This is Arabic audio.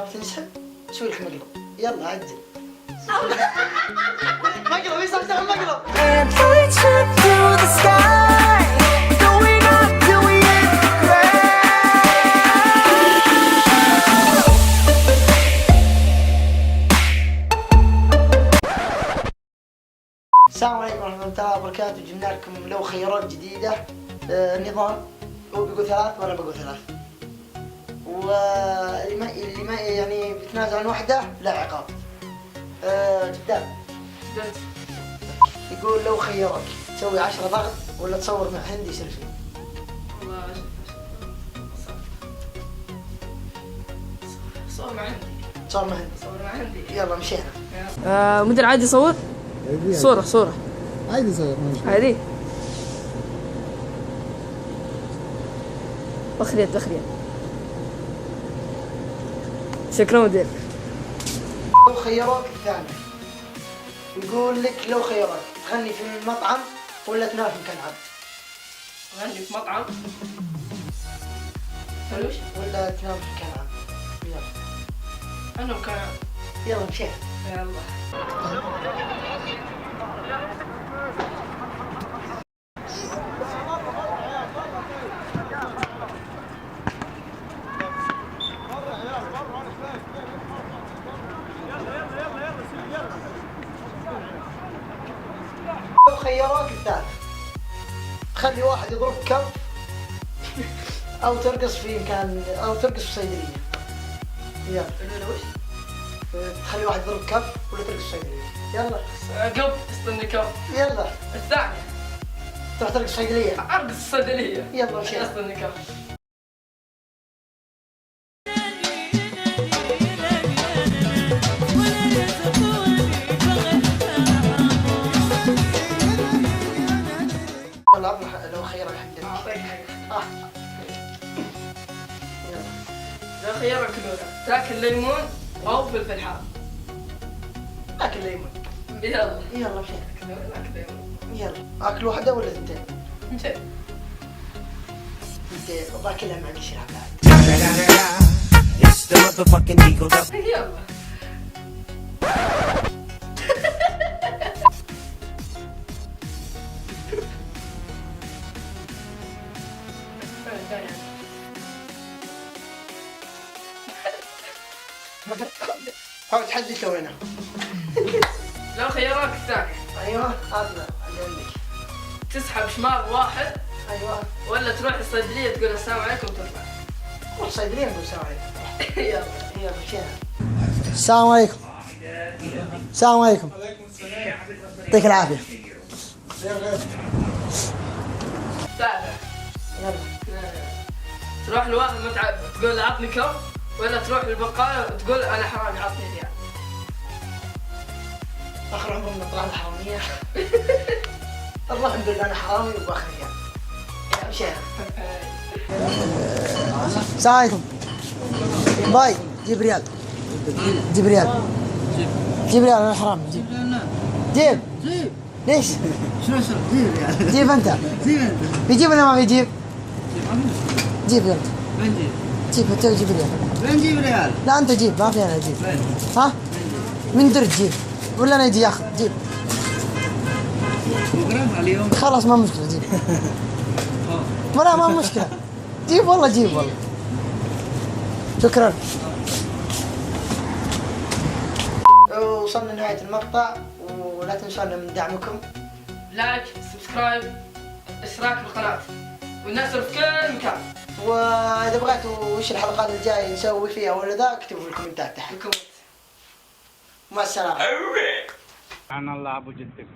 تنسحب سوي لك مقلب. يلا عجل. مقلب يصير اشتغل مقلب. السلام عليكم ورحمة الله وبركاته. جبنا لكم لو خيارات جديدة. نظام هو بيقول 3 وأنا بقول 3. واللي ما يعني بيتنازل عن واحدة لا عقاب. جدان يقول لو خيرك تسوي 10 ضغط ولا تصور مع هندي سيلفي؟ والله صور مع هندي. تصور مع هندي. صور مع هندي. يلا مشينا. مدير عادي يصور؟ صورة عادي يصور ماشي. عادي. بخريت شكرا مدير. لو خيروك الثاني يقول لك لو خيروك تغني في المطعم ولا تنام في مكان عام؟ غني في مطعم. فلوش؟ ولا تنام في مكان عام؟ يلا. أنا مكان عام. يلا مشينا. يلا. لو خيروك الثالث تخلي واحد يضرب كف او ترقص في مكان او ترقص في صيدلية. يلا. الأولى وش؟ تخلي واحد يضرب كف ولا ترقص في صيدلية؟ يلا. قب استنى كم. يلا. الثانية. تروح ترقص في صيدلية. أرقص الصيدلية. يلا مشينا. استنى كم. يلا عطنا لو خيرك حق أعطيك حاجة. يلا. لو خيارك الأولى تاكل ليمون أو فلفل حار. اكل ليمون. يلا. يلا مشينا. أكل ليمون. يلا اكل واحدة ولا ثنتين؟ مشيت. ثنتين وباكلها مع قشرها بعد. It's the motherfucking Eagle Double. يلا. حاول تحدث وينها. لو خيارك الثاني ايوه عطنا اللي عندك. تسحب شماغ واحد ايوه ولا تروح الصيدلية تقول السلام عليكم وتطلع. روح صيدلية نقول السلام عليكم. يلا. يلا مشينا. السلام عليكم. السلام عليكم. يعطيك العافية. ثالثة. يلا. تروح لواحد متعب تقول له عطني كم ولا تروح للبقالة وتقول أنا حرامي عطني ريال. اخر عمرنا طلعنا حرامية. الحمد لله انا حرامي وباخذ ريال. يلا مشينا. السلام عليكم. باي جيب ريال. جيب ريال. جيب ريال انا حرامي. جيب. ليش؟ شنو جيب يعني. جيب انت. جيب انت. بيجيب ولا ما بيجيب؟ جيب يلا. وين جيب؟ جيب انت جيب ريال. وين جيب ريال؟ لا انت جيب ما في انا اجيب. وين؟ ها؟ من درج جيب ولا انا يجي ياخذ جيب. بكره اليوم. خلاص ما مشكلة جيب. لا ما مشكلة. جيب والله جيب والله. شكرا. وصلنا لنهاية المقطع ولا تنسونا من دعمكم. لايك سبسكرايب اشتراك بالقناة والنشر في كل مكان. واذا بغيتوا وش الحلقات الجاية نسوي فيها ولا ذا اكتبوا في الكومنتات تحت. الكومنت. مع السلامة. سبحان الله ابو جدك.